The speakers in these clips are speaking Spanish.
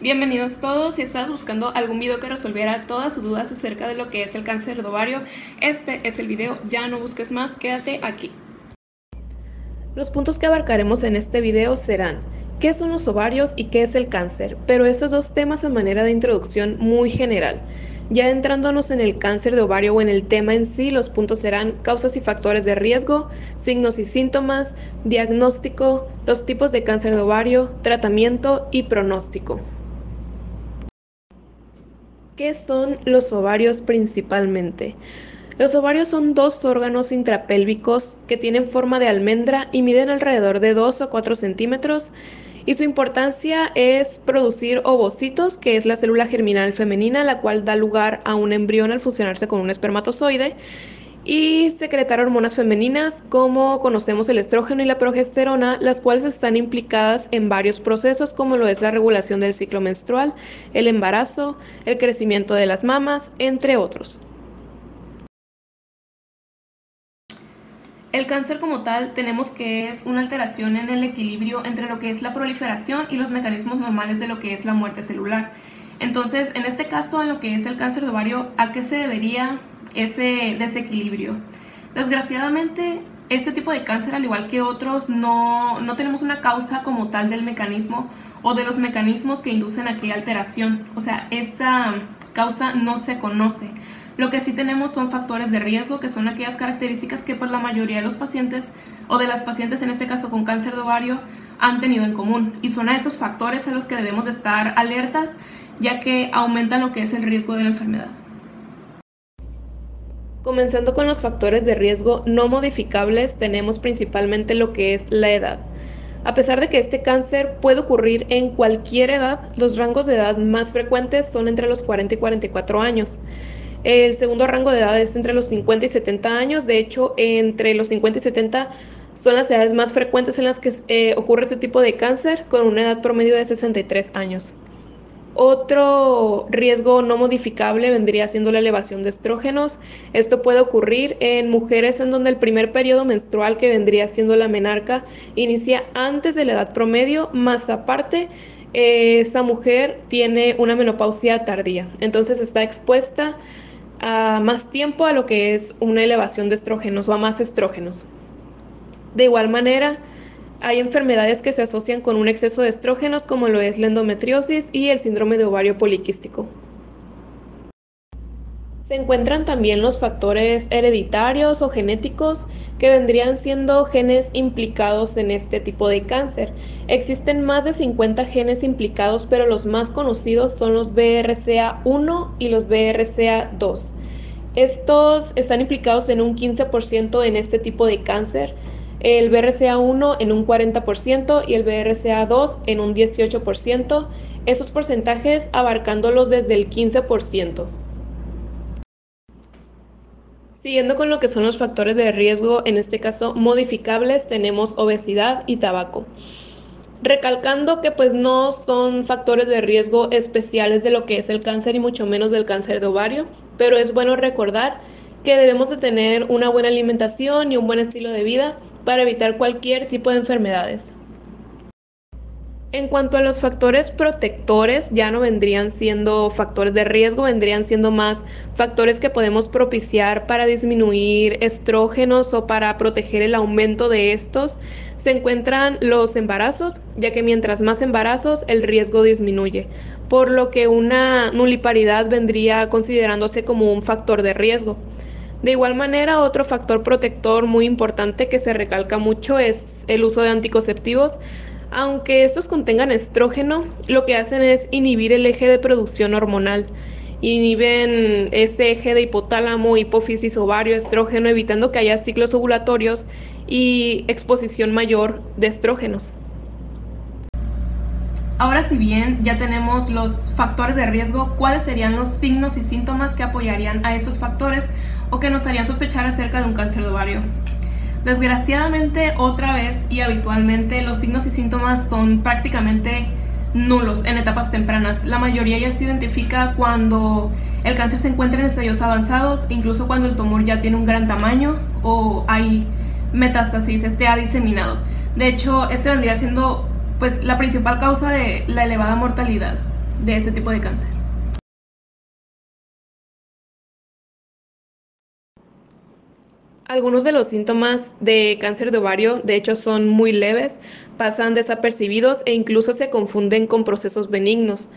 Bienvenidos todos. Si estás buscando algún video que resolviera todas sus dudas acerca de lo que es el cáncer de ovario, este es el video, ya no busques más, quédate aquí. Los puntos que abarcaremos en este video serán ¿qué son los ovarios y qué es el cáncer? Pero estos dos temas a manera de introducción muy general. Ya entrándonos en el cáncer de ovario o en el tema en sí, los puntos serán causas y factores de riesgo, signos y síntomas, diagnóstico, los tipos de cáncer de ovario, tratamiento y pronóstico. ¿Qué son los ovarios principalmente? Los ovarios son dos órganos intrapélvicos que tienen forma de almendra y miden alrededor de 2 o 4 centímetros, y su importancia es producir ovocitos, que es la célula germinal femenina, la cual da lugar a un embrión al fusionarse con un espermatozoide, y secretar hormonas femeninas como conocemos el estrógeno y la progesterona, las cuales están implicadas en varios procesos como lo es la regulación del ciclo menstrual, el embarazo, el crecimiento de las mamas, entre otros. El cáncer como tal tenemos que es una alteración en el equilibrio entre lo que es la proliferación y los mecanismos normales de lo que es la muerte celular. Entonces, en este caso, en lo que es el cáncer de ovario, ¿a qué se debería ese desequilibrio? Desgraciadamente, este tipo de cáncer, al igual que otros, no tenemos una causa como tal del mecanismo o de los mecanismos que inducen aquella alteración. O sea, esa causa no se conoce. Lo que sí tenemos son factores de riesgo, que son aquellas características que pues la mayoría de los pacientes, o de las pacientes en este caso con cáncer de ovario, han tenido en común. Y son a esos factores a los que debemos de estar alertas, ya que aumentan lo que es el riesgo de la enfermedad. Comenzando con los factores de riesgo no modificables, tenemos principalmente lo que es la edad. A pesar de que este cáncer puede ocurrir en cualquier edad, los rangos de edad más frecuentes son entre los 40 y 44 años. El segundo rango de edad es entre los 50 y 70 años. De hecho, entre los 50 y 70 son las edades más frecuentes en las que ocurre este tipo de cáncer, con una edad promedio de 63 años. Otro riesgo no modificable vendría siendo la elevación de estrógenos. Esto puede ocurrir en mujeres en donde el primer periodo menstrual, que vendría siendo la menarca, inicia antes de la edad promedio, más aparte esa mujer tiene una menopausia tardía. Entonces está expuesta a más tiempo a lo que es una elevación de estrógenos o a más estrógenos. De igual manera, hay enfermedades que se asocian con un exceso de estrógenos, como lo es la endometriosis y el síndrome de ovario poliquístico. Se encuentran también los factores hereditarios o genéticos, que vendrían siendo genes implicados en este tipo de cáncer. Existen más de 50 genes implicados, pero los más conocidos son los BRCA1 y los BRCA2. Estos están implicados en un 15% en este tipo de cáncer, el BRCA1 en un 40% y el BRCA2 en un 18%, esos porcentajes abarcándolos desde el 15%. Siguiendo con lo que son los factores de riesgo, en este caso modificables, tenemos obesidad y tabaco. Recalcando que pues no son factores de riesgo especiales de lo que es el cáncer y mucho menos del cáncer de ovario, pero es bueno recordar que debemos de tener una buena alimentación y un buen estilo de vida para evitar cualquier tipo de enfermedades. En cuanto a los factores protectores, ya no vendrían siendo factores de riesgo, vendrían siendo más factores que podemos propiciar para disminuir estrógenos o para proteger el aumento de estos. Se encuentran los embarazos, ya que mientras más embarazos, el riesgo disminuye, por lo que una nuliparidad vendría considerándose como un factor de riesgo. De igual manera, otro factor protector muy importante que se recalca mucho es el uso de anticonceptivos. Aunque estos contengan estrógeno, lo que hacen es inhibir el eje de producción hormonal. Inhiben ese eje de hipotálamo, hipófisis, ovario, estrógeno, evitando que haya ciclos ovulatorios y exposición mayor de estrógenos. Ahora, si bien ya tenemos los factores de riesgo, ¿cuáles serían los signos y síntomas que apoyarían a esos factores o que nos harían sospechar acerca de un cáncer de ovario? Desgraciadamente, otra vez y habitualmente, los signos y síntomas son prácticamente nulos en etapas tempranas. La mayoría ya se identifica cuando el cáncer se encuentra en estadios avanzados, incluso cuando el tumor ya tiene un gran tamaño o hay metástasis, ha diseminado. De hecho, este vendría siendo pues la principal causa de la elevada mortalidad. de este tipo de cáncer. Algunos de los síntomas de cáncer de ovario, de hecho, son muy leves, pasan desapercibidos e incluso se confunden con procesos benignos.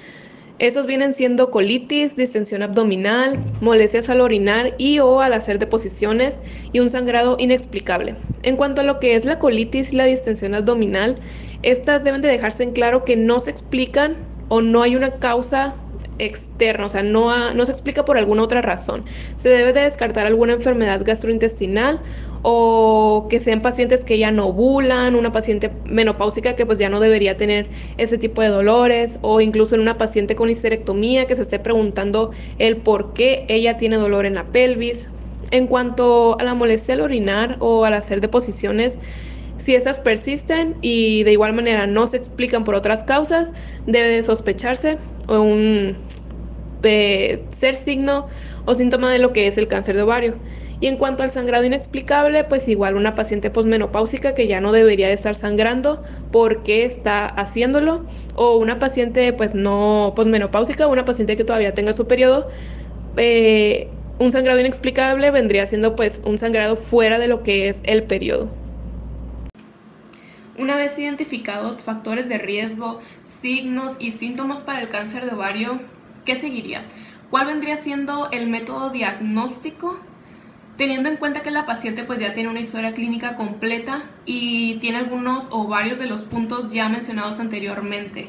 Esos vienen siendo colitis, distensión abdominal, molestias al orinar y o al hacer deposiciones y un sangrado inexplicable. En cuanto a lo que es la colitis y la distensión abdominal, estas deben de dejarse en claro que no se explican o no hay una causa externa, o sea, no se explica por alguna otra razón. Se debe de descartar alguna enfermedad gastrointestinal o que sean pacientes que ya no ovulan, una paciente menopáusica que pues ya no debería tener ese tipo de dolores, o incluso en una paciente con histerectomía que se esté preguntando el por qué ella tiene dolor en la pelvis. En cuanto a la molestia al orinar o al hacer deposiciones, si estas persisten y de igual manera no se explican por otras causas, debe de sospecharse o ser signo o síntoma de lo que es el cáncer de ovario. Y en cuanto al sangrado inexplicable, pues igual una paciente posmenopáusica que ya no debería de estar sangrando, ¿por qué está haciéndolo? O una paciente pues no posmenopáusica, una paciente que todavía tenga su periodo, un sangrado inexplicable vendría siendo pues un sangrado fuera de lo que es el periodo. Una vez identificados factores de riesgo, signos y síntomas para el cáncer de ovario, ¿qué seguiría? ¿Cuál vendría siendo el método diagnóstico? Teniendo en cuenta que la paciente pues ya tiene una historia clínica completa y tiene algunos o varios de los puntos ya mencionados anteriormente,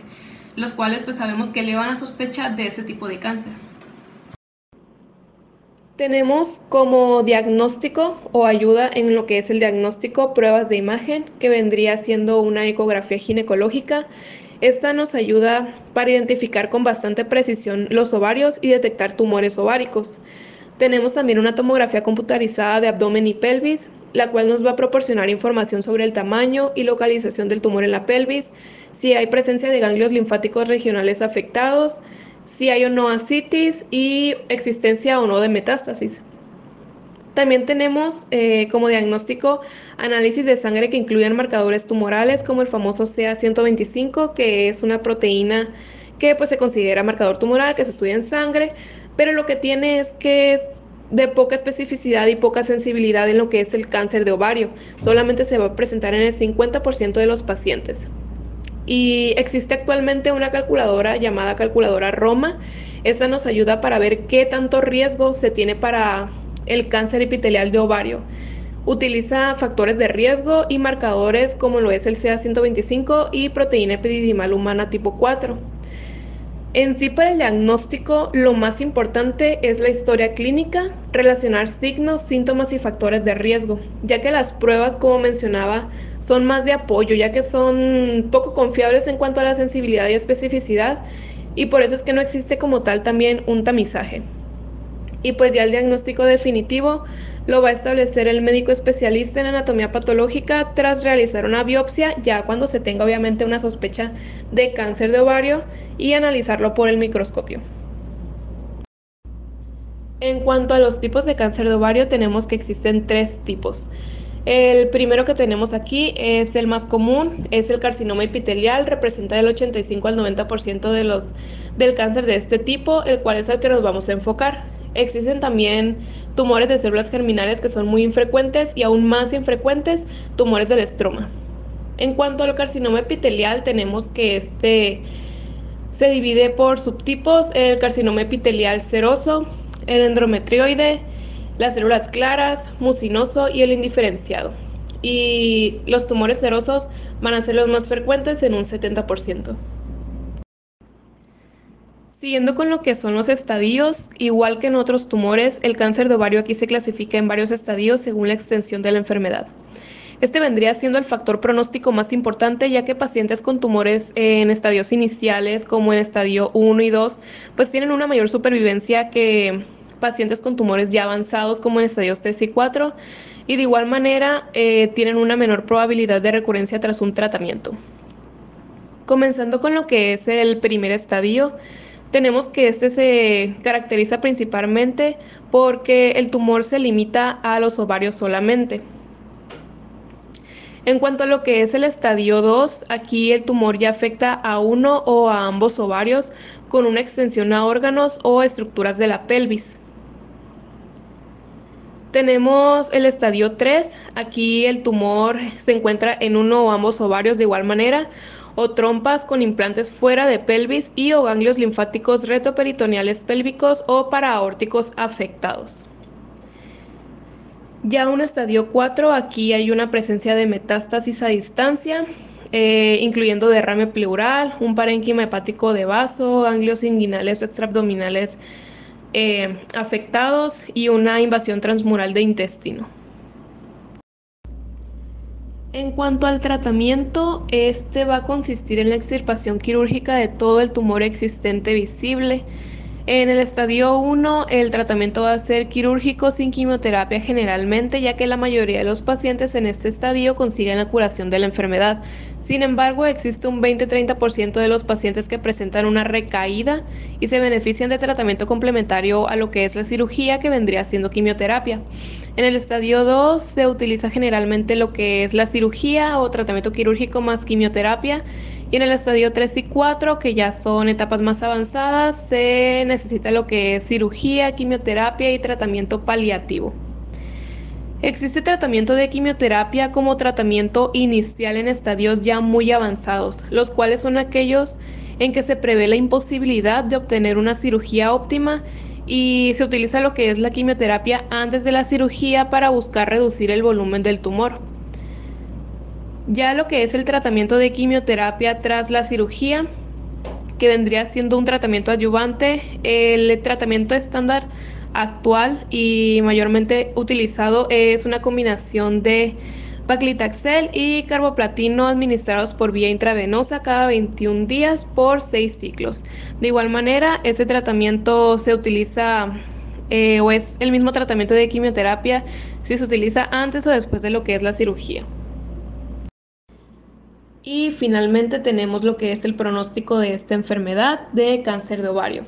los cuales pues sabemos que elevan la sospecha de este tipo de cáncer. Tenemos como diagnóstico o ayuda en lo que es el diagnóstico pruebas de imagen, que vendría siendo una ecografía ginecológica. Esta nos ayuda para identificar con bastante precisión los ovarios y detectar tumores ováricos. Tenemos también una tomografía computarizada de abdomen y pelvis, la cual nos va a proporcionar información sobre el tamaño y localización del tumor en la pelvis, si hay presencia de ganglios linfáticos regionales afectados, si hay o no ascitis y existencia o no de metástasis. También tenemos como diagnóstico análisis de sangre que incluyen marcadores tumorales como el famoso CA-125, que es una proteína que pues se considera marcador tumoral, que se estudia en sangre, pero lo que tiene es que es de poca especificidad y poca sensibilidad en lo que es el cáncer de ovario. Solamente se va a presentar en el 50% de los pacientes. Y existe actualmente una calculadora llamada calculadora Roma. Esta nos ayuda para ver qué tanto riesgo se tiene para el cáncer epitelial de ovario. Utiliza factores de riesgo y marcadores como lo es el CA-125 y proteína epididimal humana tipo 4. En sí, para el diagnóstico, lo más importante es la historia clínica, relacionar signos, síntomas y factores de riesgo, ya que las pruebas, como mencionaba, son más de apoyo, ya que son poco confiables en cuanto a la sensibilidad y especificidad, y por eso es que no existe como tal también un tamizaje. Y pues ya el diagnóstico definitivo lo va a establecer el médico especialista en anatomía patológica tras realizar una biopsia, ya cuando se tenga obviamente una sospecha de cáncer de ovario, y analizarlo por el microscopio. En cuanto a los tipos de cáncer de ovario, tenemos que existen 3 tipos. El primero que tenemos aquí es el más común, es el carcinoma epitelial, representa del 85 al 90% del cáncer de este tipo, el cual es el que nos vamos a enfocar. Existen también tumores de células germinales que son muy infrecuentes y aún más infrecuentes, tumores del estroma. En cuanto al carcinoma epitelial, tenemos que se divide por subtipos: el carcinoma epitelial seroso, el endometrioide, las células claras, mucinoso y el indiferenciado. Y los tumores serosos van a ser los más frecuentes en un 70%. Siguiendo con lo que son los estadios, igual que en otros tumores, el cáncer de ovario aquí se clasifica en varios estadios según la extensión de la enfermedad. Este vendría siendo el factor pronóstico más importante, ya que pacientes con tumores en estadios iniciales, como en estadio 1 y 2, pues tienen una mayor supervivencia que pacientes con tumores ya avanzados, como en estadios 3 y 4, y de igual manera tienen una menor probabilidad de recurrencia tras un tratamiento. Comenzando con lo que es el primer estadio, tenemos que este se caracteriza principalmente porque el tumor se limita a los ovarios solamente. En cuanto a lo que es el estadio 2, aquí el tumor ya afecta a uno o a ambos ovarios con una extensión a órganos o estructuras de la pelvis. Tenemos el estadio 3, aquí el tumor se encuentra en uno o ambos ovarios de igual manera, o trompas con implantes fuera de pelvis y o ganglios linfáticos retroperitoneales pélvicos o paraórticos afectados. Ya un estadio 4, aquí hay una presencia de metástasis a distancia, incluyendo derrame pleural, un parénquima hepático de vaso, ganglios inguinales o extraabdominales afectados y una invasión transmural de intestino. En cuanto al tratamiento, este va a consistir en la extirpación quirúrgica de todo el tumor existente visible. En el estadio 1, el tratamiento va a ser quirúrgico sin quimioterapia generalmente, ya que la mayoría de los pacientes en este estadio consiguen la curación de la enfermedad. Sin embargo, existe un 20-30% de los pacientes que presentan una recaída y se benefician de tratamiento complementario a lo que es la cirugía, que vendría siendo quimioterapia. En el estadio 2 se utiliza generalmente lo que es la cirugía o tratamiento quirúrgico más quimioterapia. Y en el estadio 3 y 4, que ya son etapas más avanzadas, se necesita lo que es cirugía, quimioterapia y tratamiento paliativo. Existe tratamiento de quimioterapia como tratamiento inicial en estadios ya muy avanzados, los cuales son aquellos en que se prevé la imposibilidad de obtener una cirugía óptima y se utiliza lo que es la quimioterapia antes de la cirugía para buscar reducir el volumen del tumor. Ya lo que es el tratamiento de quimioterapia tras la cirugía, que vendría siendo un tratamiento adyuvante, el tratamiento estándar actual y mayormente utilizado es una combinación de paclitaxel y carboplatino administrados por vía intravenosa cada 21 días por 6 ciclos. De igual manera, ese tratamiento se utiliza o es el mismo tratamiento de quimioterapia si se utiliza antes o después de lo que es la cirugía. Y finalmente tenemos lo que es el pronóstico de esta enfermedad de cáncer de ovario.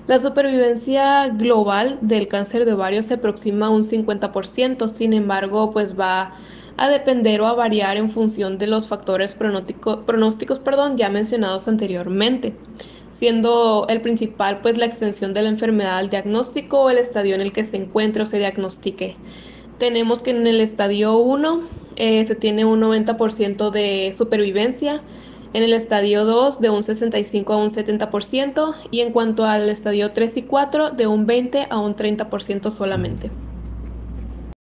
La supervivencia global del cáncer de ovario se aproxima a un 50%, sin embargo, pues va a depender o a variar en función de los factores pronósticos ya mencionados anteriormente, siendo el principal pues la extensión de la enfermedad al diagnóstico o el estadio en el que se encuentre o se diagnostique. Tenemos que en el estadio 1 se tiene un 90% de supervivencia, en el estadio 2 de un 65 a un 70% y en cuanto al estadio 3 y 4 de un 20 a un 30% solamente.